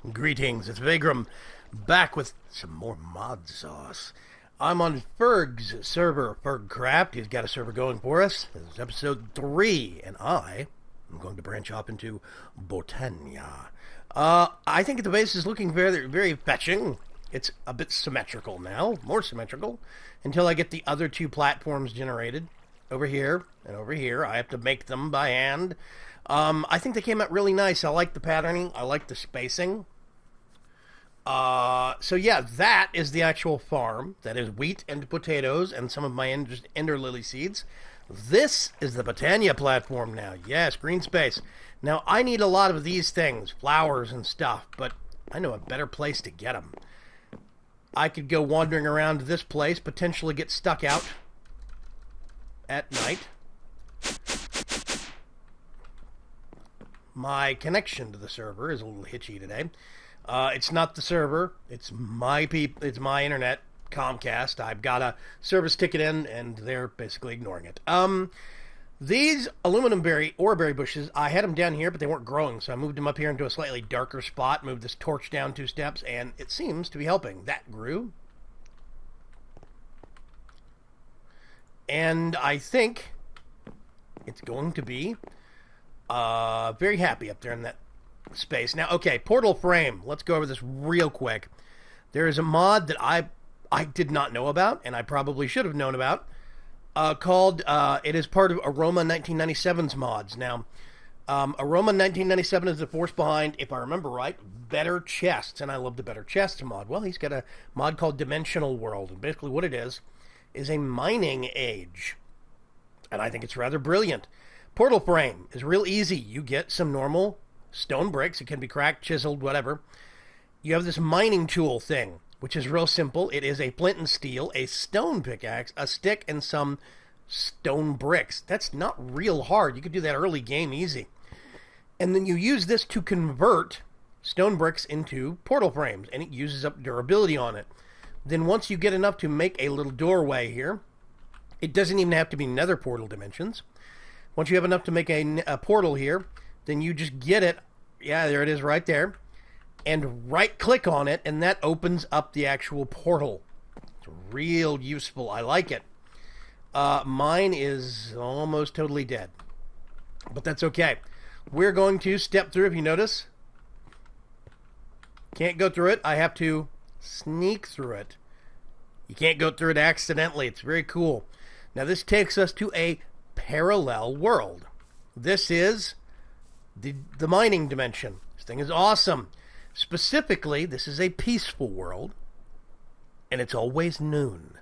Greetings, it's Vaygrim, back with some more ModSauce. I'm on Ferg's server, Hermitcraft. He's got a server going for us. This is episode 3, and I am going to branch off into Botania. I think the base is looking very, very fetching. It's a bit symmetrical now, more symmetrical, until I get the other two platforms generated. Over here and over here. I have to make them by hand. I think they came out really nice. I like the patterning. I like the spacing. So yeah, that is the actual farm. That is wheat and potatoes and some of my ender lily seeds. This is the Botania platform now. Yes, green space. Now, I need a lot of these things, flowers and stuff, but I know a better place to get them. I could go wandering around this place, potentially get stuck out at night. My connection to the server is a little hitchy today. It's not the server. It's my It's my internet, Comcast. I've got a service ticket in, and they're basically ignoring it. These aluminum or berry bushes, I had them down here, but they weren't growing, so I moved them up here into a slightly darker spot, moved this torch down 2 steps, and it seems to be helping. That grew. And I think it's going to be very happy up there in that space. Now, okay, portal frame. Let's go over this real quick. There is a mod that I did not know about, and I probably should have known about, called, it is part of Aroma 1997's mods. Now, Aroma 1997 is the force behind, if I remember right, Better Chests, and I love the Better Chests mod. Well, he's got a mod called Dimensional World, and basically what it is a mining age. And I think it's rather brilliant. Portal frame is real easy. You get some normal stone bricks. It can be cracked, chiseled, whatever. You have this mining tool thing, which is real simple. It is a flint and steel, a stone pickaxe, a stick, and some stone bricks. That's not real hard. You could do that early game easy. And then you use this to convert stone bricks into portal frames, and it uses up durability on it. Then once you get enough to make a little doorway here, it doesn't even have to be nether portal dimensions. Once you have enough to make a portal here, then you just get it. Yeah, there it is right there. And right-click on it, and that opens up the actual portal. It's real useful. I like it. Mine is almost totally dead. But that's okay. We're going to step through, if you notice. Can't go through it. I have to sneak through it. You can't go through it accidentally. It's very cool. Now, this takes us to a parallel world. This is the mining dimension. This thing is awesome. Specifically, this is a peaceful world, and it's always noon.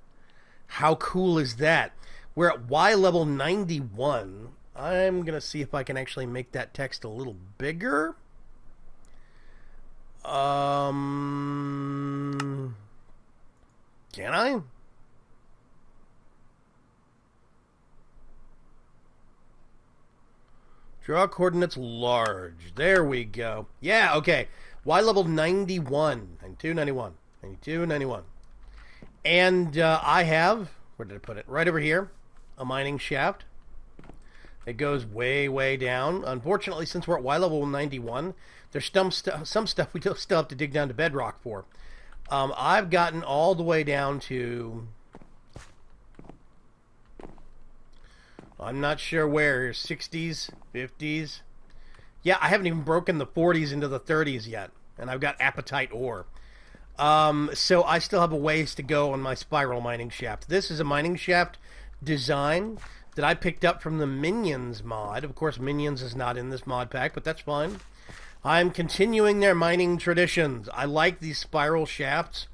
How cool is that? We're at Y level 91. I'm going to see if I can actually make that text a little bigger. Can I? Draw coordinates large. There we go. Yeah, okay. Y level 91. 92, 91. 92, 91. And I have, where did I put it? Right over here. A mining shaft. It goes way, way down. Unfortunately, since we're at Y level 91, there's some stuff we still have to dig down to bedrock for. I've gotten all the way down to, I'm not sure where, 60s, 50s. Yeah, I haven't even broken the 40s into the 30s yet, and I've got apatite ore. So I still have a ways to go on my spiral mining shaft. This is a mining shaft design that I picked up from the Minions mod. Of course, Minions is not in this mod pack, but that's fine. I'm continuing their mining traditions. I like these spiral shafts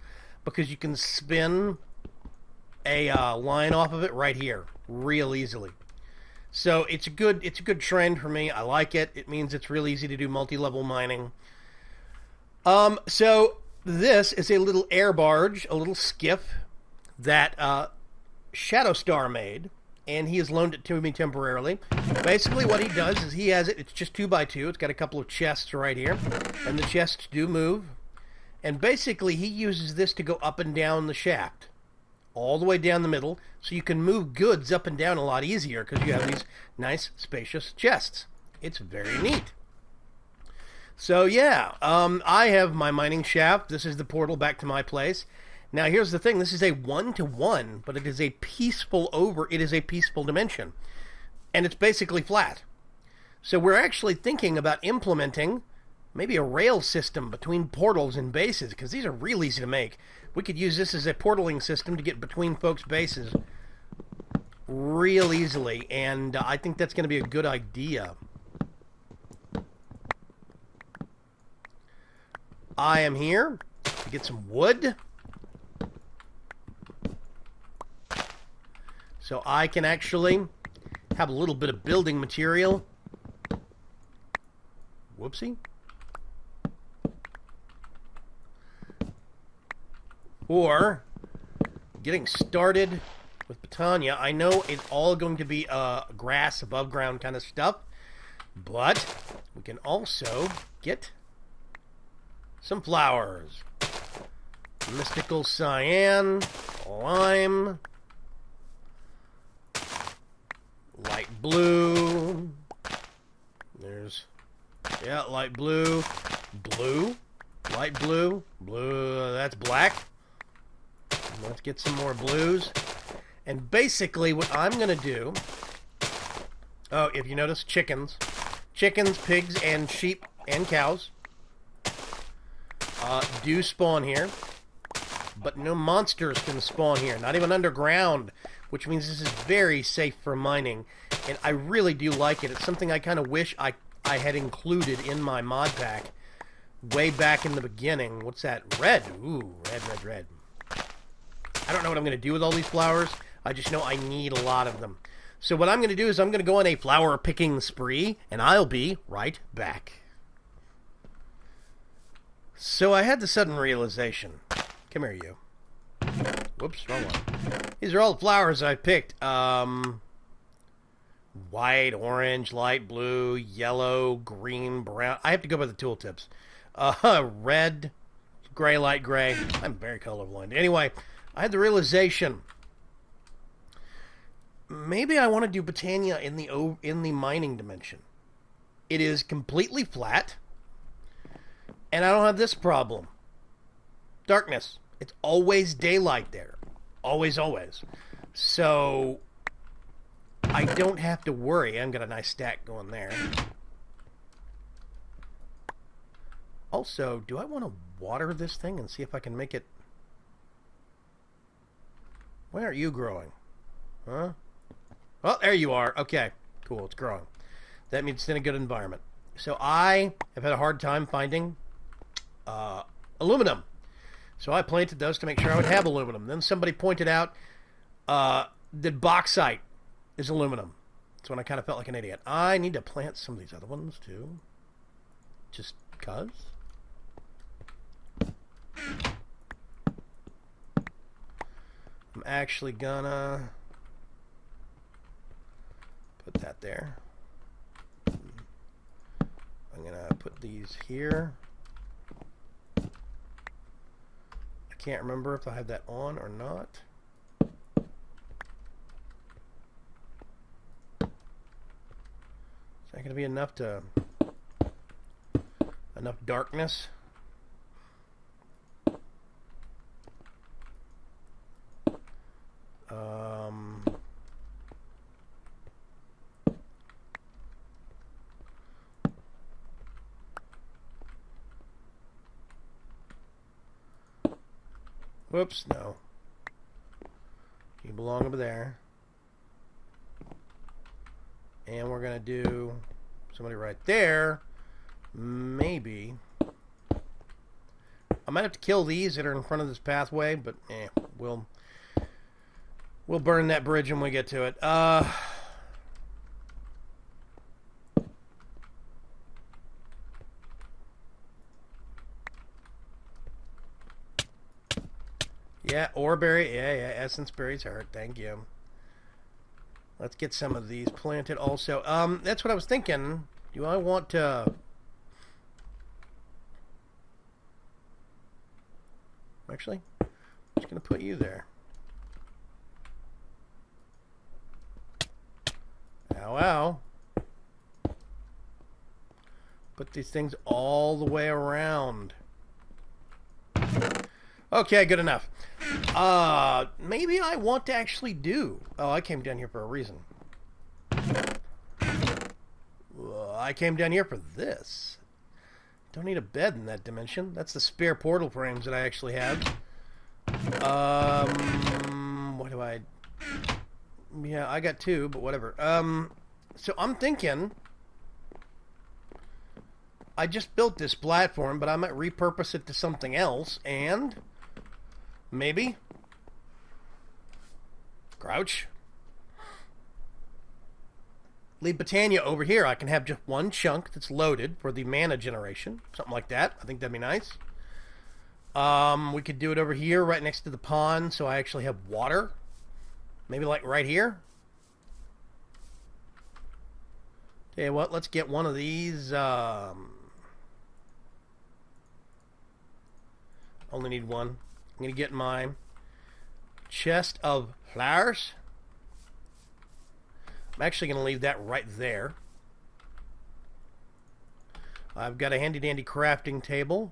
because you can spin a line off of it right here real easily. So it's a good trend for me. I like it. It means it's real easy to do multi-level mining. So this is a little air barge, a little skiff that Shadowstar made, and he has loaned it to me temporarily. Basically what he does is he has it, it's just 2x2. It's got a couple of chests right here, and the chests do move. And basically he uses this to go up and down the shaft, all the way down the middle, so you can move goods up and down a lot easier because you have these nice spacious chests. It's very neat. So yeah, I have my mining shaft. This is the portal back to my place. Now here's the thing: this is a 1-to-1, but it is a peaceful over. It is a peaceful dimension, and it's basically flat. So we're actually thinking about implementing maybe a rail system between portals and bases, because these are real easy to make. We could use this as a portaling system to get between folks' bases real easily, and I think that's going to be a good idea. I am here to get some wood, so I can actually have a little bit of building material. Whoopsie. Or getting started with Botania. I know it's all going to be grass, above ground kind of stuff, but we can also get some flowers. Mystical cyan, lime, light blue. There's, yeah, light blue, blue, light blue, blue, that's black. Let's get some more blues. And basically what I'm going to do... Oh, if you notice, chickens. Chickens, pigs, and sheep, and cows do spawn here. But no monsters can spawn here. Not even underground. Which means this is very safe for mining. And I really do like it. It's something I kind of wish I had included in my mod pack way back in the beginning. What's that? Red. Ooh, red, red, red. I don't know what I'm going to do with all these flowers. I just know I need a lot of them. So what I'm going to do is I'm going to go on a flower picking spree, and I'll be right back. So I had the sudden realization. Come here, you. Whoops, wrong one. These are all the flowers I picked. White, orange, light blue, yellow, green, brown. I have to go by the tooltips. Red, gray, light gray. I'm very colorblind. Anyway, I had the realization, maybe I want to do Botania in the mining dimension. It is completely flat, and I don't have this problem. Darkness. It's always daylight there. Always, always. So I don't have to worry. I've got a nice stack going there. Also, do I want to water this thing and see if I can make it... Where are you growing? Huh? Well, there you are. Okay, cool. It's growing. That means it's in a good environment. So I have had a hard time finding aluminum. So I planted those to make sure I would have aluminum. Then somebody pointed out that bauxite is aluminum. That's when I kind of felt like an idiot. I need to plant some of these other ones too. Just because. I'm actually gonna put that there. I'm gonna put these here. I can't remember if I have that on or not. Is that gonna be enough darkness? Whoops, no. You belong over there. And we're going to do somebody right there. Maybe. I might have to kill these that are in front of this pathway, but we'll burn that bridge when we get to it. Yeah, ore berry. Yeah, essence berries hurt. Thank you. Let's get some of these planted also. That's what I was thinking. Do I want to... Actually, I'm just going to put you there. Ow, ow. Put these things all the way around. Okay, good enough. Maybe I want to actually do... Oh, I came down here for a reason. I came down here for this. Don't need a bed in that dimension. That's the spare portal frames that I actually have. What do I... Yeah, I got 2, but whatever. So I'm thinking... I just built this platform, but I might repurpose it to something else, and... Maybe... Crouch. Leave Botania over here. I can have just one chunk that's loaded for the mana generation. Something like that. I think that'd be nice. We could do it over here right next to the pond so I actually have water. Maybe like right here. Tell you what, let's get one of these. Only need one. I'm going to get my chest of flowers. I'm actually going to leave that right there. I've got a handy-dandy crafting table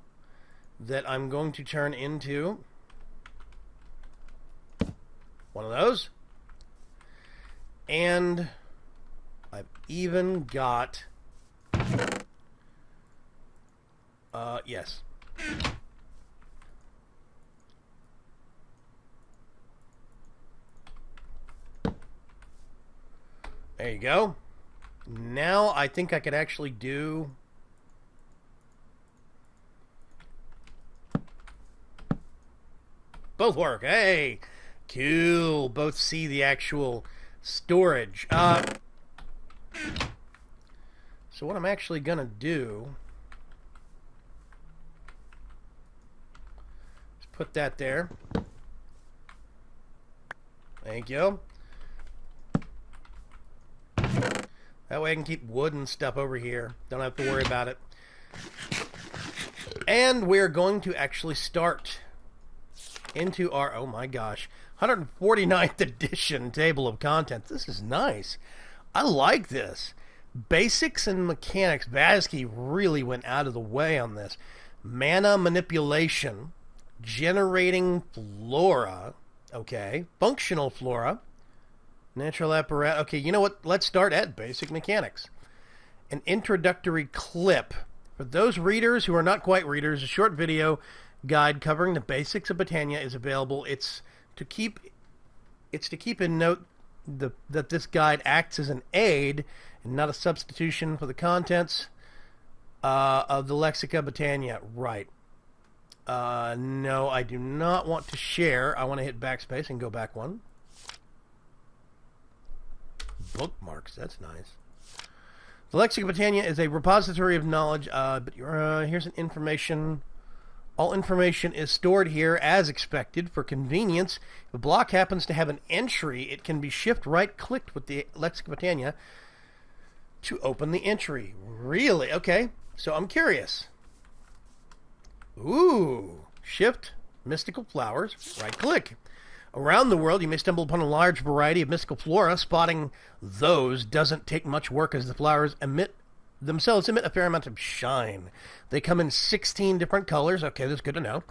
that I'm going to turn into one of those. And I've even got... yes. There you go. Now I think I could actually do... Both work. Hey! Cool. Both see the actual storage. So what I'm actually going to do... is put that there. Thank you. That way I can keep wood and stuff over here. Don't have to worry about it. And we're going to actually start into our, oh my gosh, 149th edition table of contents. This is nice. I like this. Basics and mechanics. Vasky really went out of the way on this. Mana manipulation. Generating flora. Okay. Functional flora. Natural apparatus. Okay, you know what? Let's start at basic mechanics. An introductory clip. For those readers who are not quite readers, a short video guide covering the basics of Botania is available. It's to keep in note that this guide acts as an aid and not a substitution for the contents of the Lexica Botania. Right. No, I do not want to share. I want to hit backspace and go back one. Bookmarks, that's nice. The Lexica Botania is a repository of knowledge, but here's an information. All information is stored here as expected for convenience. If a block happens to have an entry, it can be shift right-clicked with the Lexica Botania to open the entry. Really? Okay, so I'm curious. Ooh, shift, mystical flowers, right-click. Around the world, you may stumble upon a large variety of mystical flora. Spotting those doesn't take much work as the flowers emit a fair amount of shine. They come in 16 different colors. Okay, that's good to know.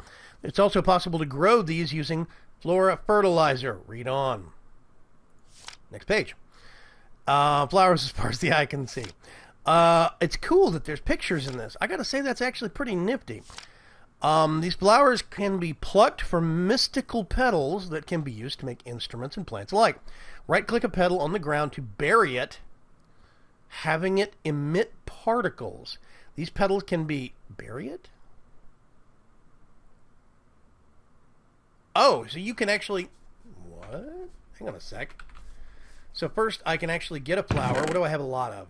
It's also possible to grow these using flora fertilizer. Read on. Next page. Flowers as far as the eye can see. It's cool that there's pictures in this. I gotta say that's actually pretty nifty. These flowers can be plucked from mystical petals that can be used to make instruments and plants alike. Right-click a petal on the ground to bury it, having it emit particles. These petals can be... Bury it? Oh, so you can actually... What? Hang on a sec. So first, I can actually get a flower. What do I have a lot of?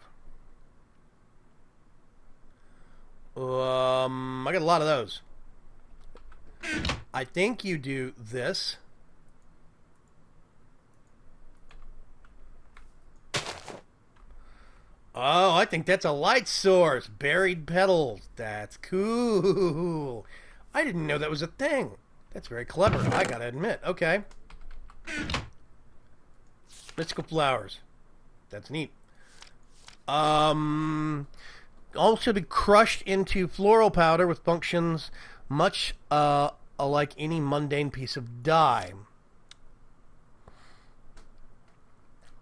I got a lot of those. I think you do this. Oh, I think that's a light source. Buried petals. That's cool. I didn't know that was a thing. That's very clever, I gotta admit. Okay. Mystical flowers. That's neat. all should be crushed into floral powder with functions much like any mundane piece of dye.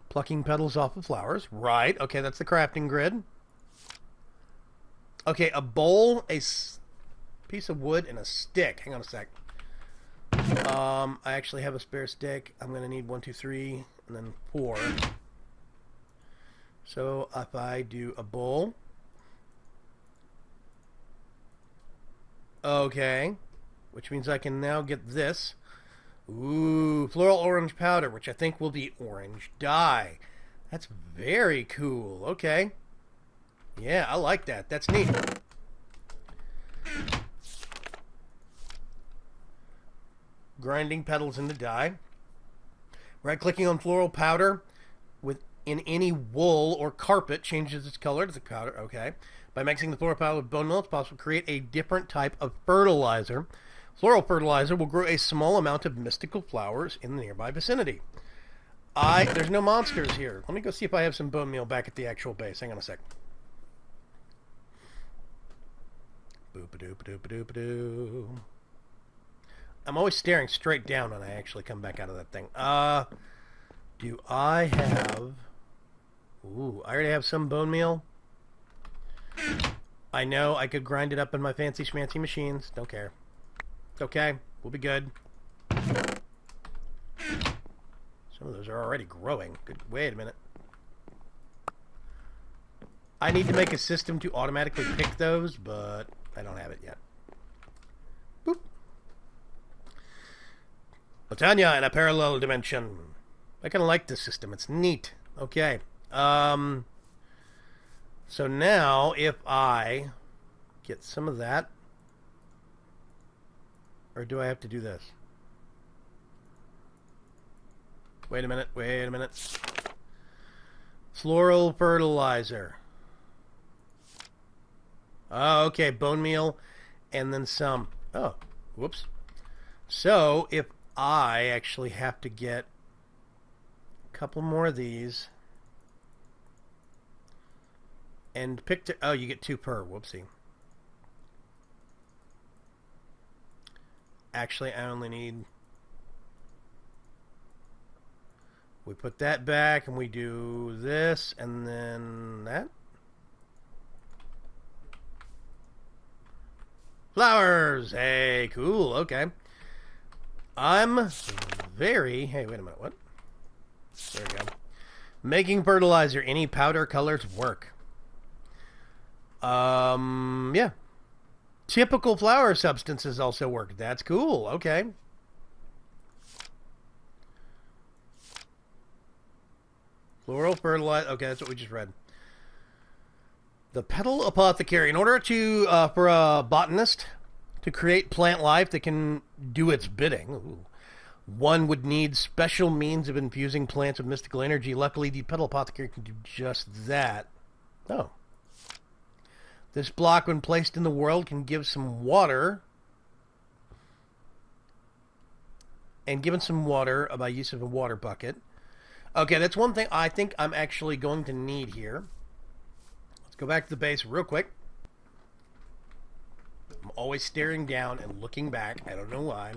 Plucking petals off of flowers. Right. Okay, that's the crafting grid. Okay, a bowl, a piece of wood, and a stick. Hang on a sec. I actually have a spare stick. I'm going to need 1, 2, 3, and then 4. So if I do a bowl. Okay. Which means I can now get this. Ooh, floral orange powder, which I think will be orange dye. That's very cool. Okay. Yeah, I like that. That's neat. Grinding petals into dye. Right-clicking on floral powder in any wool or carpet changes its color to the powder. Okay. By mixing the floral powder with bone meal, it's possible to create a different type of fertilizer. Floral fertilizer will grow a small amount of mystical flowers in the nearby vicinity. There's no monsters here. Let me go see if I have some bone meal back at the actual base. Hang on a sec. Boop-a-doop-a-doop-a-doop-a-doo. I'm always staring straight down when I actually come back out of that thing. Do I have... Ooh, I already have some bone meal. I know I could grind it up in my fancy schmancy machines. Don't care. It's okay. We'll be good. Some of those are already growing. Good. Wait a minute. I need to make a system to automatically pick those, but I don't have it yet. Boop. Botania in a parallel dimension. I kind of like this system. It's neat. Okay. So now, if I get some of that, or do I have to do this? Wait a minute. Wait a minute. Floral fertilizer. Oh, okay. Bone meal, and then some. Oh, whoops. So, if I actually have to get a couple more of these and pick to, oh, you get 2 per. Whoopsie. Actually, I only need, we put that back and we do this and then that. Flowers. Hey, cool. Okay. I'm very... Hey, wait a minute. What? There we go. Making fertilizer. Any powder colors work. Yeah. Typical flower substances also work. That's cool. Okay. Floral fertilizer. Okay, that's what we just read. The petal apothecary. In order to for a botanist to create plant life that can do its bidding, ooh, one would need special means of infusing plants with mystical energy. Luckily, the petal apothecary can do just that. Oh. This block, when placed in the world, can give some water. And given some water by use of a water bucket. Okay, that's one thing I think I'm actually going to need here. Let's go back to the base real quick. I'm always staring down and looking back. I don't know why.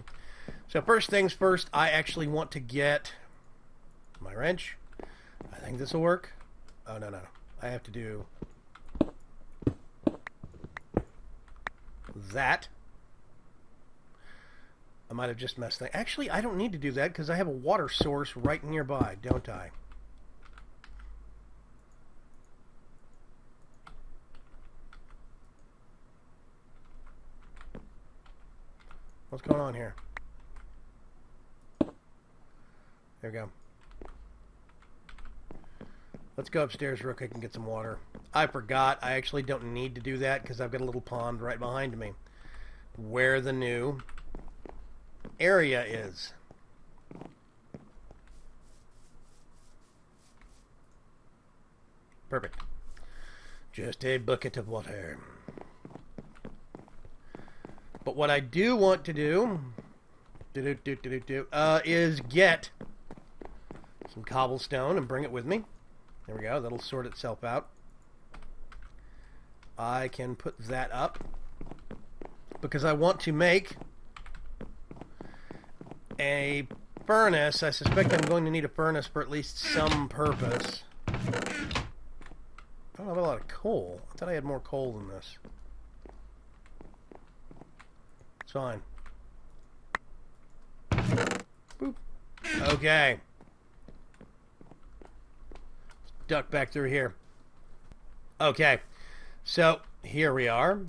So first things first, I actually want to get my wrench. I think this will work. Oh, no. I have to do that. I might have just messed that. Actually, I don't need to do that because I have a water source right nearby, don't I? What's going on here? There we go. Let's go upstairs real quick and get some water. I forgot. I actually don't need to do that because I've got a little pond right behind me where the new area is. Perfect. Just a bucket of water. But what I do want to do is get some cobblestone and bring it with me. There we go. That'll sort itself out. I can put that up because I want to make a furnace. I suspect I'm going to need a furnace for at least some purpose. I don't have a lot of coal. I thought I had more coal than this. It's fine. Boop. Okay. Duck back through here. Okay. So, here we are.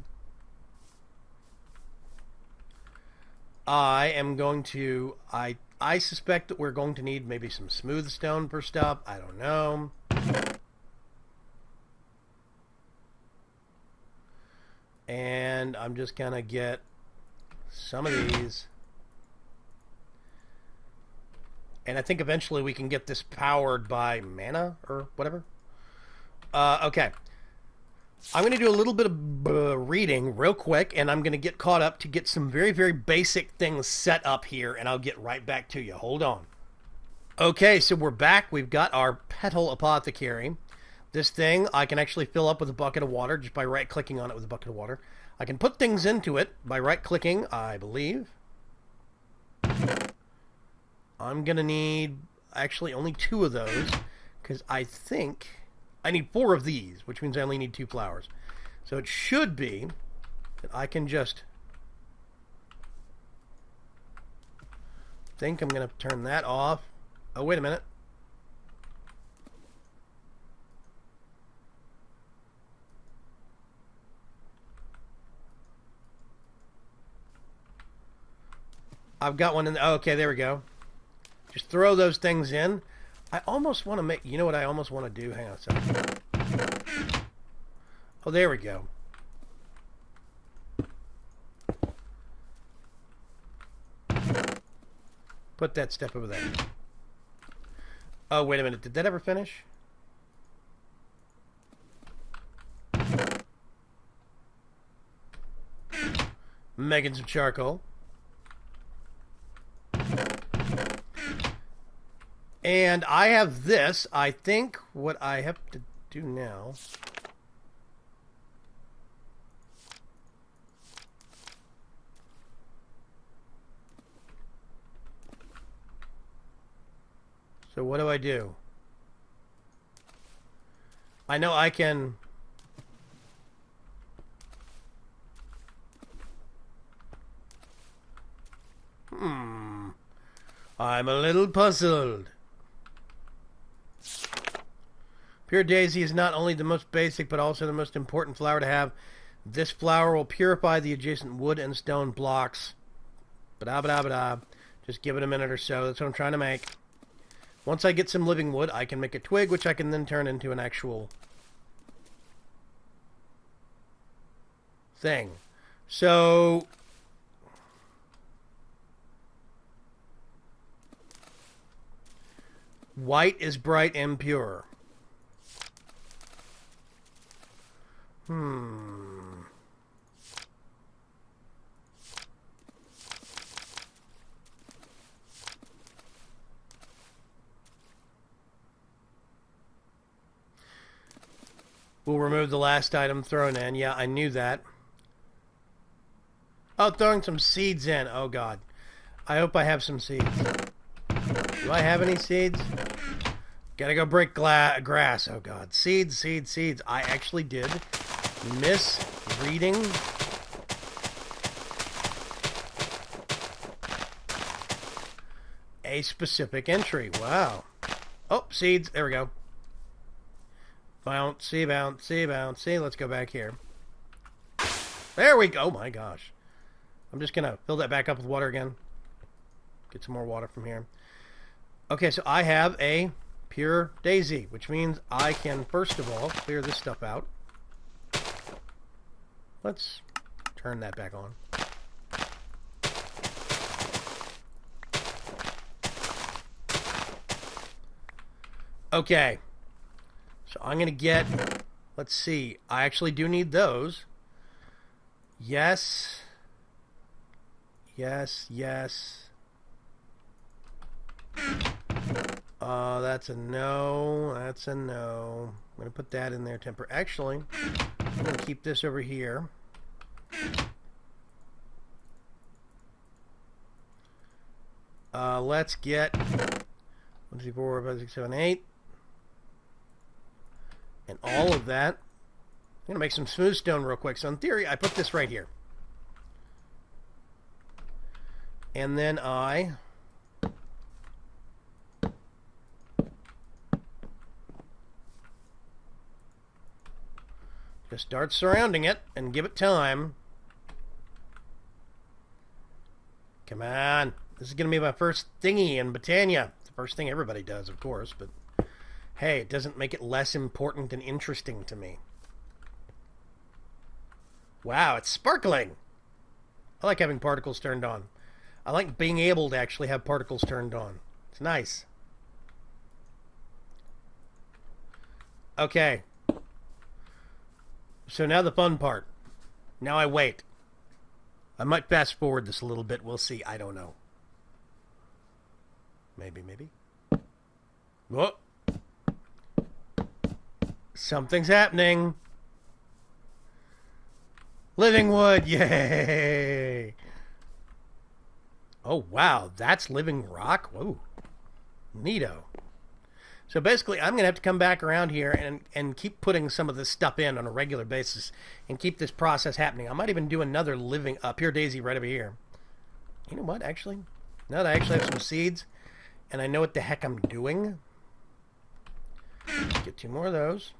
I am going to... I suspect that we're going to need maybe some smooth stone for stuff. I don't know. And I'm just going to get some of these. And I think eventually we can get this powered by mana or whatever. Okay. I'm going to do a little bit of reading real quick, and I'm going to get caught up to get some very, very basic things set up here, and I'll get right back to you. Hold on. Okay, so we're back. We've got our petal apothecary. This thing I can actually fill up with a bucket of water just by right-clicking on it with a bucket of water. I can put things into it by right-clicking, I believe. I'm going to need actually only 2 of those, because I think I need 4 of these, which means I only need 2 flowers. So it should be that I can just... think I'm going to turn that off. Oh, wait a minute. I've got one in the... okay, there we go. Just throw those things in. I almost want to make... you know what I almost want to do? Hang on a second. Oh, there we go. Put that step over there. Oh, wait a minute. Did that ever finish? Making some charcoal. And I have this. I think what I have to do now... so what do I do? I know I can... I'm a little puzzled. Pure daisy is not only the most basic, but also the most important flower to have. This flower will purify the adjacent wood and stone blocks. Ba-da-ba-da-ba-da. Just give it a minute or so. That's what I'm trying to make. Once I get some living wood, I can make a twig, which I can then turn into an actual thing. So... white is bright and pure. We'll remove the last item thrown in. Yeah, I knew that. Oh, throwing some seeds in. Oh, God. I hope I have some seeds. Do I have any seeds? Gotta go break grass. Oh, God. Seeds, seeds, seeds. I actually did miss reading a specific entry. Wow. Oh, seeds. There we go. Bouncy, bouncy, bouncy. Let's go back here. There we go. Oh, my gosh. I'm just going to fill that back up with water again. Get some more water from here. Okay, so I have a pure daisy, which means I can, first of all, clear this stuff out. Let's turn that back on. Okay. So I'm going to get, let's see, I actually do need those. Yes. Yes, yes. That's a no. That's a no. I'm going to put that in there temporarily. Actually, I'm going to keep this over here. Let's get 1, 2, 3, 4, 5, 6, 7, 8. And all of that. I'm going to make some smooth stone real quick. So in theory, I put this right here. And then I just start surrounding it and give it time. Come on. This is going to be my first thingy in Botania. It's the first thing everybody does, of course, but hey, it doesn't make it less important and interesting to me. Wow, it's sparkling. I like having particles turned on. I like being able to actually have particles turned on. It's nice. Okay. So now the fun part. Now I wait. I might fast forward this a little bit. We'll see. I don't know. Maybe. Whoa. Something's happening. Living wood. Yay. Oh, wow. That's living rock? Whoa. Neato. So basically, I'm going to have to come back around here and keep putting some of this stuff in on a regular basis and keep this process happening. I might even do another living pure daisy right over here. You know what, actually? Now that I actually have some seeds and I know what the heck I'm doing, let's get 2 more of those.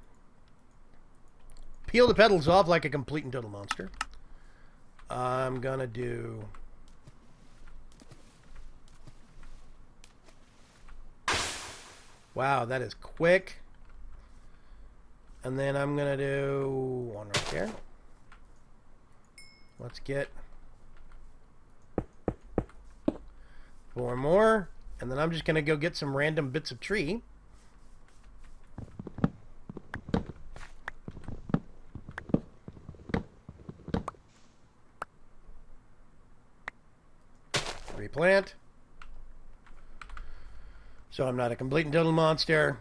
Peel the petals off like a complete and total monster. I'm going to do... Wow, that is quick. And then I'm going to do 1 right there. Let's get 4 more. And then I'm just going to go get some random bits of tree. Replant. So I'm not a complete and total monster.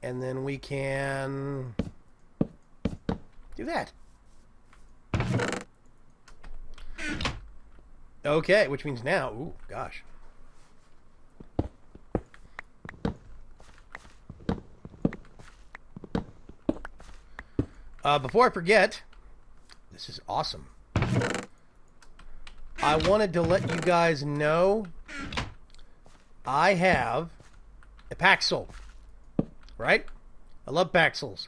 And then we can do that. Okay, which means now, ooh, gosh. Before I forget, this is awesome. I wanted to let you guys know I have a Paxel, right? I love Paxels.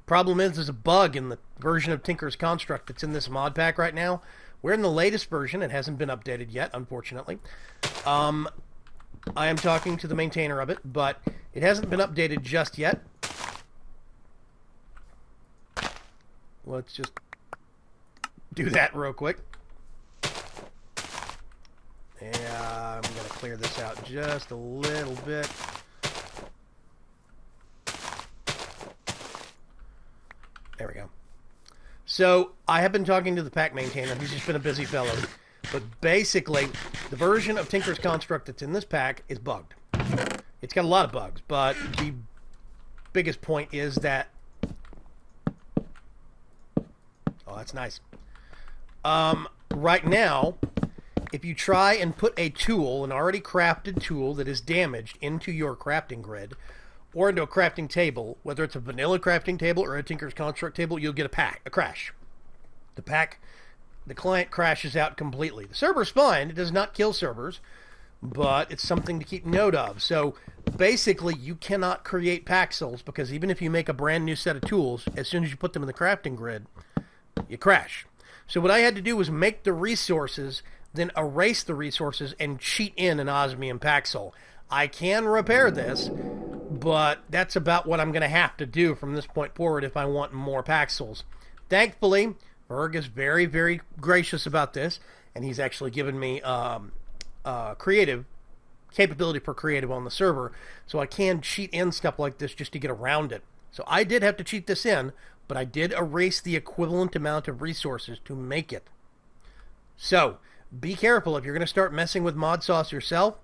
Problem is, there's a bug in the version of Tinker's Construct that's in this mod pack right now. We're in the latest version. It hasn't been updated yet, unfortunately. I am talking to the maintainer of it, but it hasn't been updated just yet. Let's just do that real quick. Yeah, I'm going to clear this out just a little bit. There we go. So, I have been talking to the pack maintainer. He's just been a busy fellow. But basically, the version of Tinker's Construct that's in this pack is bugged. It's got a lot of bugs, but the biggest point is that... Oh, that's nice. Right now... If you try and put a tool, an already crafted tool that is damaged, into your crafting grid or into a crafting table, whether it's a vanilla crafting table or a Tinker's Construct table, you'll get a crash. The client crashes out completely. The server's fine. It does not kill servers, but it's something to keep note of. So basically, you cannot create Paxels because even if you make a brand new set of tools, as soon as you put them in the crafting grid, you crash. So what I had to do was make the resources, then erase the resources and cheat in an osmium Paxel. I can repair this, but that's about what I'm going to have to do from this point forward if I want more Paxels. Thankfully, Berg is very, very gracious about this, and he's actually given me creative capability for creative on the server, so I can cheat in stuff like this just to get around it. So I did have to cheat this in, but I did erase the equivalent amount of resources to make it. So, be careful if you're going to start messing with ModSauce yourself.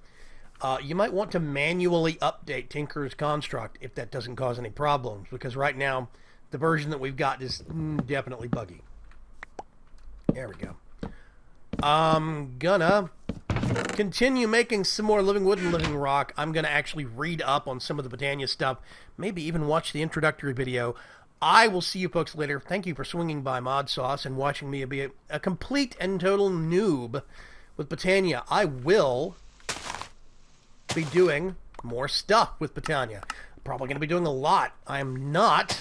You might want to manually update Tinker's Construct if that doesn't cause any problems, because right now The version that we've got is definitely buggy. There we go. I'm gonna continue making some more living wood and living rock. I'm gonna actually read up on some of the Botania stuff, maybe even watch the introductory video. I will see you folks later. Thank you for swinging by ModSauce and watching me be a complete and total noob with Botania. I will be doing more stuff with Botania. Probably going to be doing a lot. I am not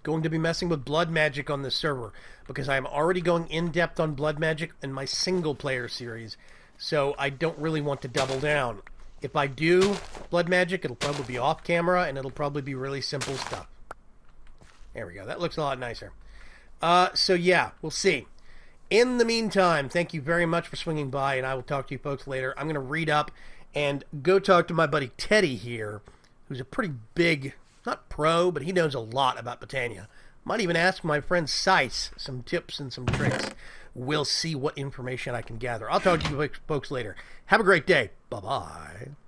going to be messing with blood magic on this server because I am already going in-depth on blood magic in my single-player series, so I don't really want to double down. If I do blood magic, it'll probably be off-camera, and it'll probably be really simple stuff. There we go. That looks a lot nicer. So yeah, we'll see. In the meantime, thank you very much for swinging by, and I will talk to you folks later. I'm going to read up and go talk to my buddy Teddy here, who's a pretty big, not pro, but he knows a lot about Botania. Might even ask my friend Sice some tips and some tricks. We'll see what information I can gather. I'll talk to you folks later. Have a great day. Bye-bye.